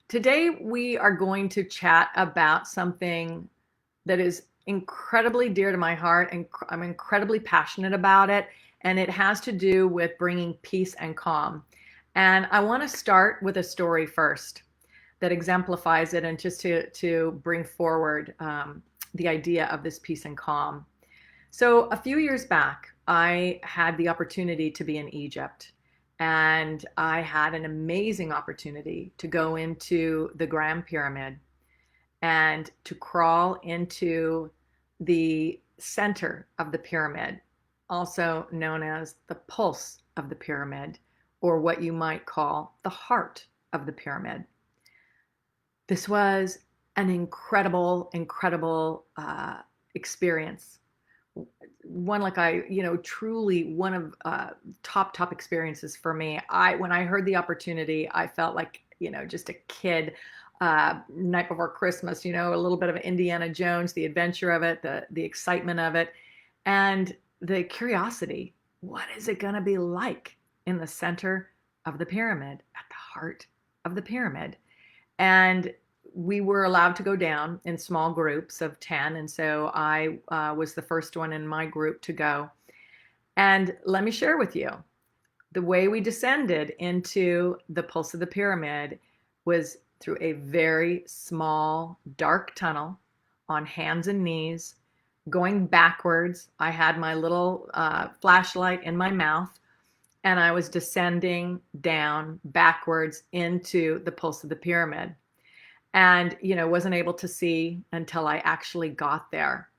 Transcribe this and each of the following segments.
Today, we are going to chat about something that is incredibly dear to my heart, and I'm incredibly passionate about it. And it has to do with bringing peace and calm. And I want to start with a story first that exemplifies it, and just to bring forward the idea of this peace and calm. So, a few years back, I had the opportunity to be in Egypt, and I had an amazing opportunity to go into the Grand Pyramid and to crawl into the center of the pyramid, also known as the pulse of the pyramid, or what you might call the heart of the pyramid. This was an incredible experience. One like truly one of top experiences for me. When I heard the opportunity, I felt like just a kid. Night before Christmas, a little bit of Indiana Jones, the adventure of it, the excitement of it, and the curiosity. What is it going to be like in the center of the pyramid, at the heart of the pyramid? And we were allowed to go down in small groups of 10. And so I was the first one in my group to go. And let me share with you, the way we descended into the pulse of the pyramid was through a very small, dark tunnel on hands and knees, going backwards. I had my little flashlight in my mouth, and I was descending down backwards into the pulse of the pyramid. And, wasn't able to see until I actually got there.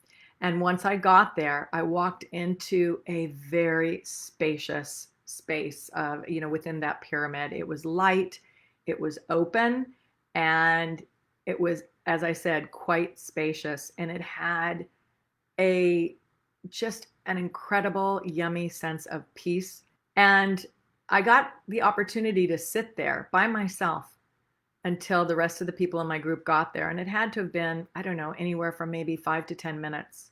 And once I got there, I walked into a very spacious space of, within that pyramid. It was light, it was open, and it was, as I said, quite spacious. And it had a just an incredible, yummy sense of peace. And I got the opportunity to sit there by myself until the rest of the people in my group got there. And it had to have been, I don't know, anywhere from maybe 5 to 10 minutes.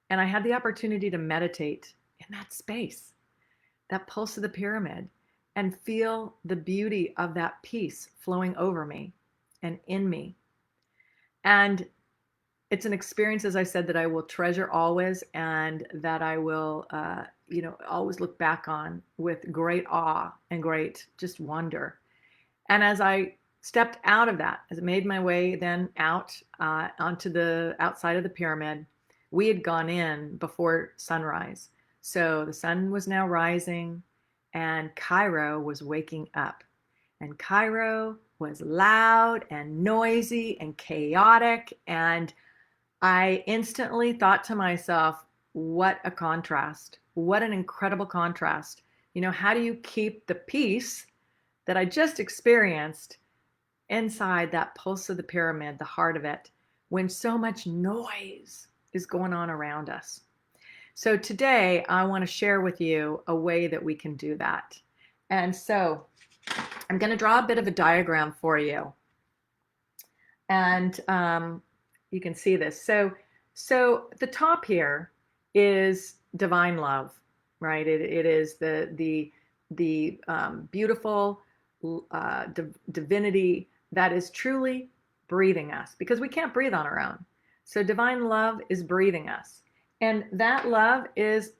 And I had the opportunity to meditate in that space, that pulse of the pyramid, and feel the beauty of that peace flowing over me and in me. And it's an experience, as I said, that I will treasure always, and that I will, always look back on with great awe and great just wonder. And as I stepped out of that, as I made my way then out onto the outside of the pyramid, we had gone in before sunrise. So the sun was now rising, and Cairo was waking up. And Cairo was loud and noisy and chaotic. And I instantly thought to myself, what a contrast. What an incredible contrast. How do you keep the peace that I just experienced inside that pulse of the pyramid, the heart of it, when so much noise is going on around us? So today I want to share with you a way that we can do that. And so I'm going to draw a bit of a diagram for you. And you can see this. So the top here is divine love, right? It is the beautiful divinity that is truly breathing us, because we can't breathe on our own. So divine love is breathing us. And that love is,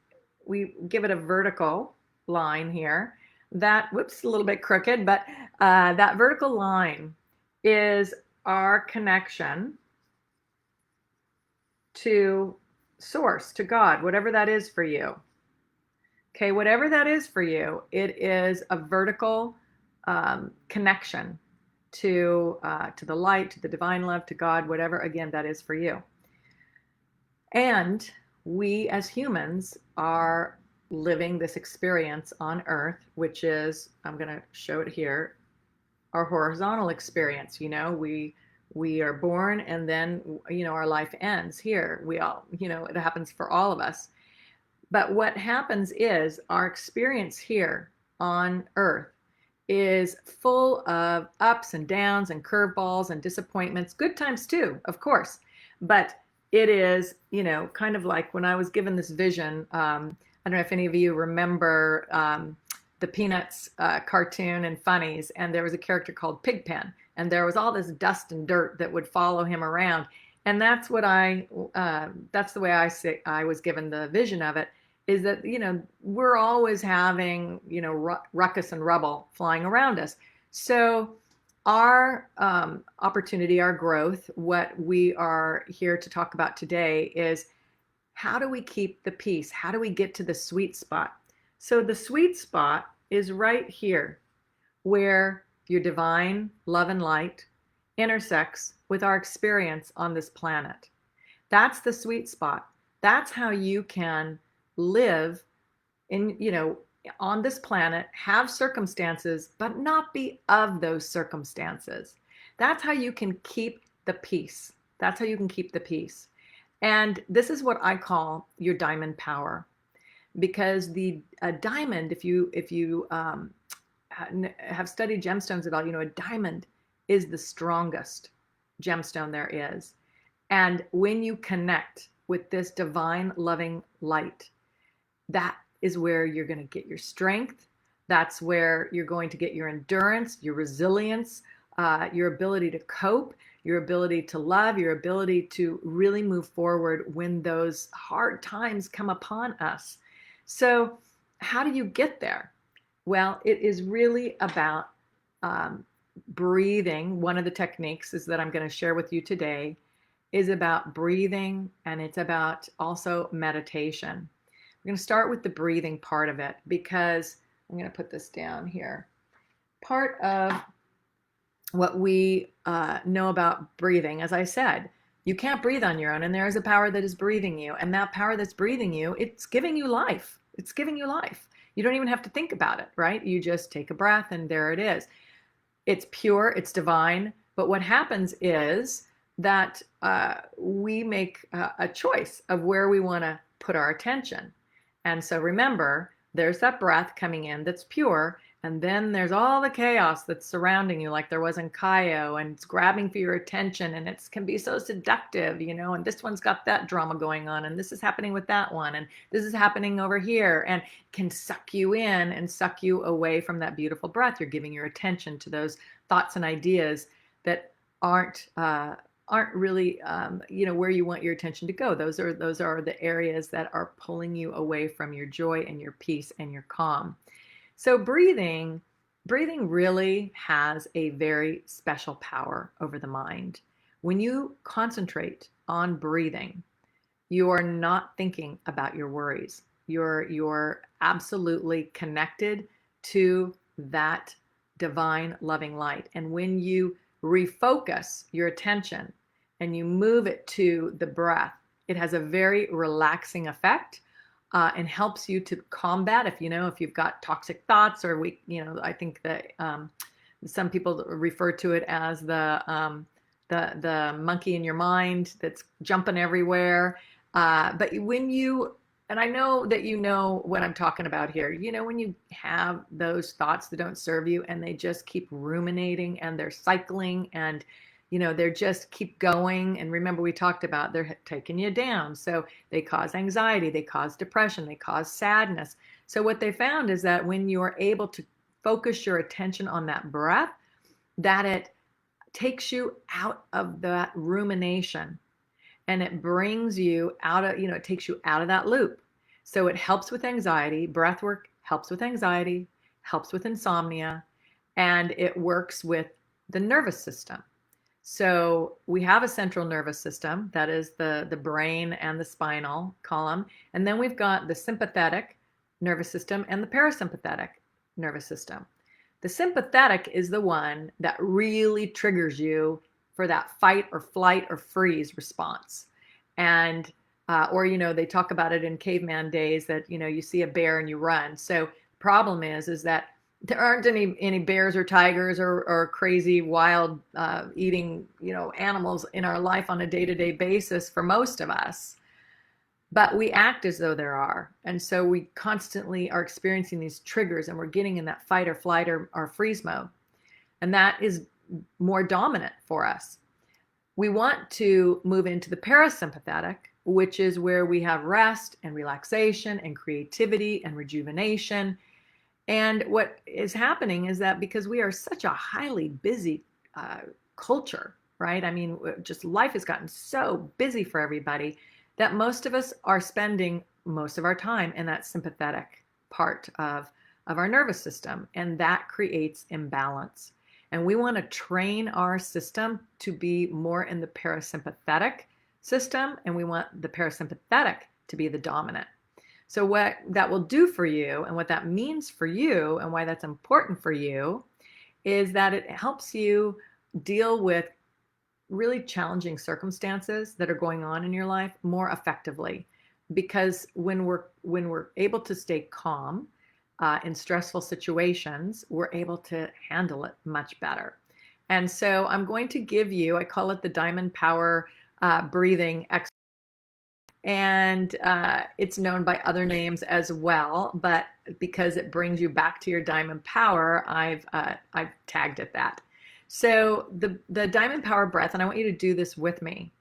we give it a vertical line here. That, whoops, a little bit crooked, but that vertical line is our connection to source, to God, whatever that is for you. Okay, whatever that is for you, it is a vertical connection to the light, to the divine love, to God, whatever, again, that is for you. And we as humans are living this experience on Earth, which is, I'm going to show it here, our horizontal experience. We are born, and then, our life ends here. We all, it happens for all of us. But what happens is our experience here on Earth is full of ups and downs and curveballs and disappointments, good times too, of course. But it is, kind of like when I was given this vision. I don't know if any of you remember the Peanuts cartoon and Funnies, and there was a character called Pigpen. and there was all this dust and dirt that would follow him around. And that's that's the way I was given the vision of it, is that, we're always having, ruckus and rubble flying around us. So our opportunity, our growth, what we are here to talk about today is, how do we keep the peace? How do we get to the sweet spot? So the sweet spot is right here, where your divine love and light intersects with our experience on this planet. That's the sweet spot. That's how you can live in, on this planet, have circumstances, but not be of those circumstances. That's how you can keep the peace. That's how you can keep the peace. And this is what I call your diamond power, because the diamond, if you have studied gemstones at all, a diamond is the strongest gemstone there is. And when you connect with this divine loving light, that is where you're going to get your strength. That's where you're going to get your endurance, your resilience, your ability to cope, your ability to love, your ability to really move forward when those hard times come upon us. So how do you get there? Well, it is really about breathing. One of the techniques is that I'm going to share with you today is about breathing, and it's about also meditation. We're going to start with the breathing part of it, because I'm going to put this down here. Part of what we know about breathing, as I said, you can't breathe on your own, and there is a power that is breathing you, and that power that's breathing you, it's giving you life. It's giving you life. You don't even have to think about it, right? You just take a breath, and there it is. It's pure, it's divine, but what happens is that we make a choice of where we want to put our attention. And so remember, there's that breath coming in that's pure, and then there's all the chaos that's surrounding you, like there was in Kaio, and it's grabbing for your attention, and it can be so seductive, and this one's got that drama going on, and this is happening with that one, and this is happening over here, and can suck you in and suck you away from that beautiful breath. You're giving your attention to those thoughts and ideas that aren't really, where you want your attention to go. Those are the areas that are pulling you away from your joy and your peace and your calm. So breathing really has a very special power over the mind. When you concentrate on breathing, you are not thinking about your worries. You're absolutely connected to that divine loving light. And when you refocus your attention and you move it to the breath, it has a very relaxing effect. And helps you to combat if you've got toxic thoughts, or I think that some people refer to it as the monkey in your mind that's jumping everywhere. But and I know that what I'm talking about here. When you have those thoughts that don't serve you, and they just keep ruminating, and they're cycling, and they're just keep going. And remember, we talked about they're taking you down. So they cause anxiety, they cause depression, they cause sadness. So what they found is that when you are able to focus your attention on that breath, that it takes you out of that rumination, and it brings you out of, it takes you out of that loop. So it helps with anxiety. Breathwork helps with anxiety, helps with insomnia, and it works with the nervous system. So we have a central nervous system, that is the brain and the spinal column. And then we've got the sympathetic nervous system and the parasympathetic nervous system. The sympathetic is the one that really triggers you for that fight or flight or freeze response. And, they talk about it in caveman days that, you see a bear and you run. So problem is that there aren't any bears or tigers or crazy wild eating animals in our life on a day-to-day basis for most of us, but we act as though there are. And so we constantly are experiencing these triggers, and we're getting in that fight or flight or freeze mode, and that is more dominant for us. We want to move into the parasympathetic, which is where we have rest and relaxation and creativity and rejuvenation. And what is happening is that because we are such a highly busy culture, right? I mean, just life has gotten so busy for everybody that most of us are spending most of our time in that sympathetic part of our nervous system, and that creates imbalance. And we want to train our system to be more in the parasympathetic system, and we want the parasympathetic to be the dominant. So, what that will do for you, and what that means for you, and why that's important for you, is that it helps you deal with really challenging circumstances that are going on in your life more effectively. Because when we're able to stay calm in stressful situations, we're able to handle it much better. And so I'm going to give you, I call it the Diamond Power breathing exercise. And it's known by other names as well, but because it brings you back to your diamond power, I've tagged it that. So the diamond power breath, and I want you to do this with me.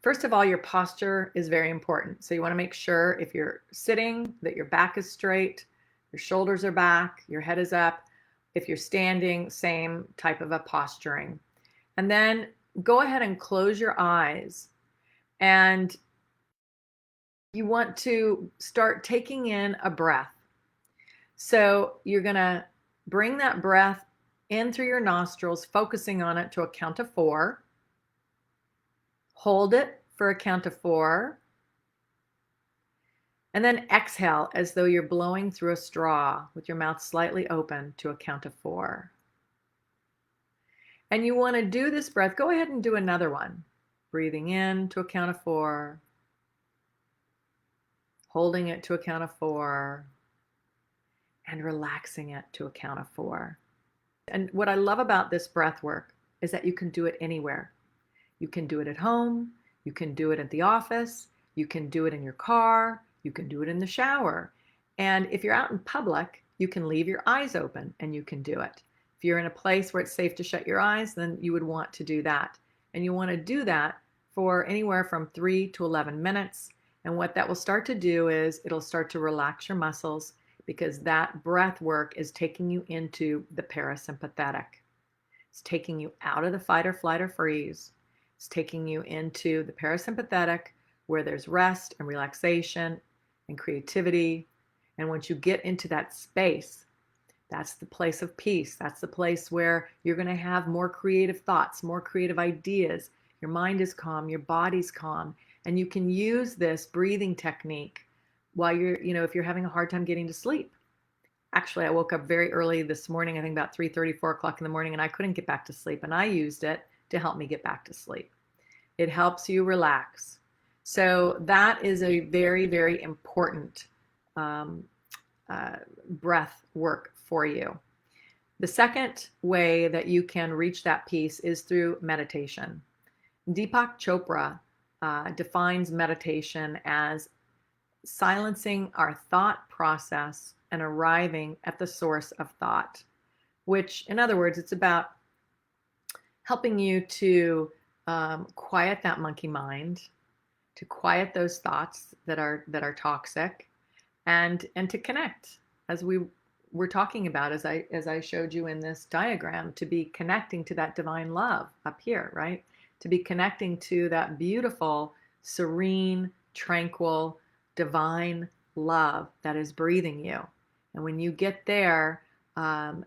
First of all, your posture is very important. So you want to make sure if you're sitting that your back is straight, your shoulders are back, your head is up. If you're standing, same type of a posturing. And then go ahead and close your eyes, and you want to start taking in a breath. So you're going to bring that breath in through your nostrils, focusing on it to a count of 4. Hold it for a count of 4. And then exhale as though you're blowing through a straw with your mouth slightly open to a count of 4. And you want to do this breath. Go ahead and do another one. Breathing in to a count of 4. Holding it to a count of 4. And relaxing it to a count of 4. And what I love about this breath work is that you can do it anywhere. You can do it at home. You can do it at the office. You can do it in your car. You can do it in the shower. And if you're out in public, you can leave your eyes open and you can do it. If you're in a place where it's safe to shut your eyes, then you would want to do that. And you want to do that for anywhere from 3 to 11 minutes. And what that will start to do is it'll start to relax your muscles, because that breath work is taking you into the parasympathetic. It's taking you out of the fight or flight or freeze. It's taking you into the parasympathetic, where there's rest and relaxation and creativity. And once you get into that space, that's the place of peace. That's the place where you're going to have more creative thoughts, more creative ideas. Your mind is calm, your body's calm, and you can use this breathing technique while you're, if you're having a hard time getting to sleep. Actually, I woke up very early this morning, I think about 3:30, 4 o'clock in the morning, and I couldn't get back to sleep. And I used it to help me get back to sleep. It helps you relax. So that is a very, very important breath work for you. The second way that you can reach that peace is through meditation. Deepak Chopra defines meditation as silencing our thought process and arriving at the source of thought, which, in other words, it's about helping you to quiet that monkey mind, to quiet those thoughts that are toxic, and to connect, as we were talking about, as I showed you in this diagram, to be connecting to that divine love up here, right? To be connecting to that beautiful, serene, tranquil, divine love that is breathing you. And when you get there,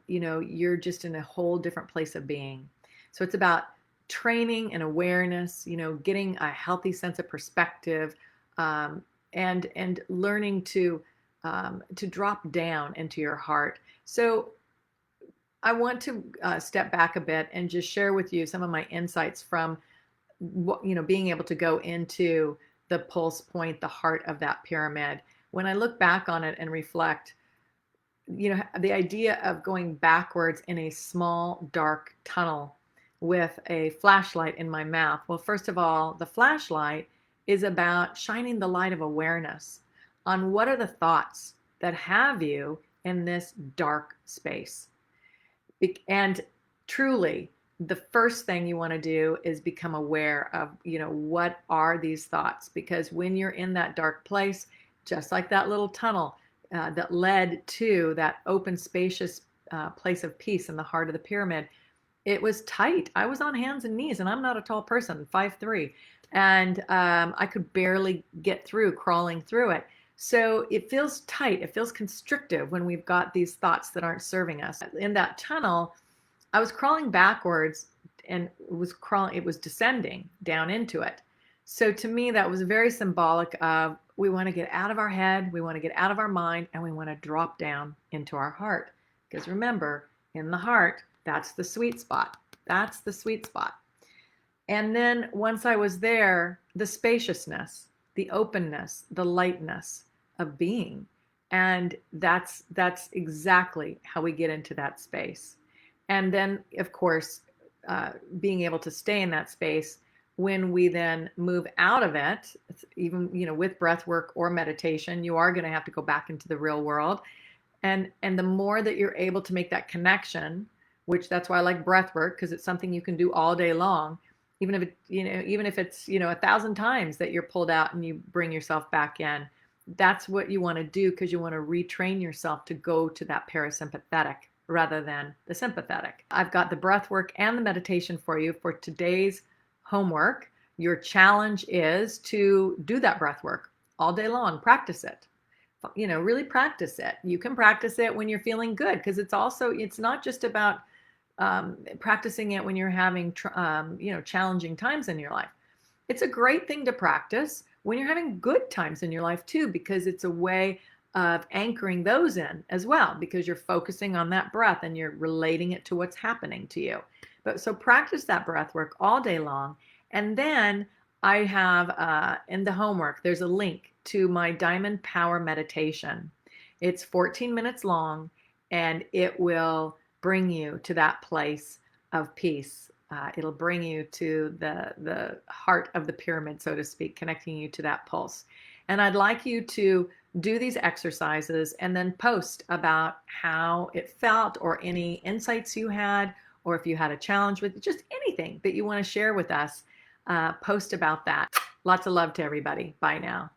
you're just in a whole different place of being. So it's about training and awareness, getting a healthy sense of perspective, and learning to drop down into your heart. So I want to step back a bit and just share with you some of my insights from being able to go into the pulse point, the heart of that pyramid. When I look back on it and reflect, the idea of going backwards in a small, dark tunnel with a flashlight in my mouth. Well, first of all, the flashlight is about shining the light of awareness on what are the thoughts that have you in this dark space. And truly, the first thing you want to do is become aware of, what are these thoughts? Because when you're in that dark place, just like that little tunnel that led to that open, spacious place of peace in the heart of the pyramid, It was tight. I was on hands and knees, and I'm not a tall person, 5'3", and I could barely get through, crawling through it. So it feels tight. It feels constrictive when we've got these thoughts that aren't serving us. In that tunnel, I was crawling backwards, and it was descending down into it. So to me, that was very symbolic of, we want to get out of our head, we want to get out of our mind, and we want to drop down into our heart. Because remember, in the heart, that's the sweet spot. That's the sweet spot. And then once I was there, the spaciousness, the openness, the lightness of being. And that's exactly how we get into that space. And then, of course, being able to stay in that space when we then move out of it, even, with breath work or meditation, you are going to have to go back into the real world. And the more that you're able to make that connection, which that's why I like breath work, because it's something you can do all day long, even if it's 1,000 times that you're pulled out and you bring yourself back in. That's what you want to do, because you want to retrain yourself to go to that parasympathetic rather than the sympathetic. I've got the breath work and the meditation for you for today's homework. Your challenge is to do that breath work all day long. Practice it. Really practice it. You can practice it when you're feeling good, because it's not just about practicing it when you're having challenging times in your life. It's a great thing to practice when you're having good times in your life too, because it's a way of anchoring those in as well, because you're focusing on that breath and you're relating it to what's happening to you. But so practice that breath work all day long. And then I have in the homework, there's a link to my Diamond Power meditation. It's 14 minutes long, and it will bring you to that place of peace. It'll bring you to the heart of the pyramid, so to speak, connecting you to that pulse. And I'd like you to do these exercises and then post about how it felt, or any insights you had, or if you had a challenge with it, just anything that you want to share with us. Post about that. Lots of love to everybody. Bye now.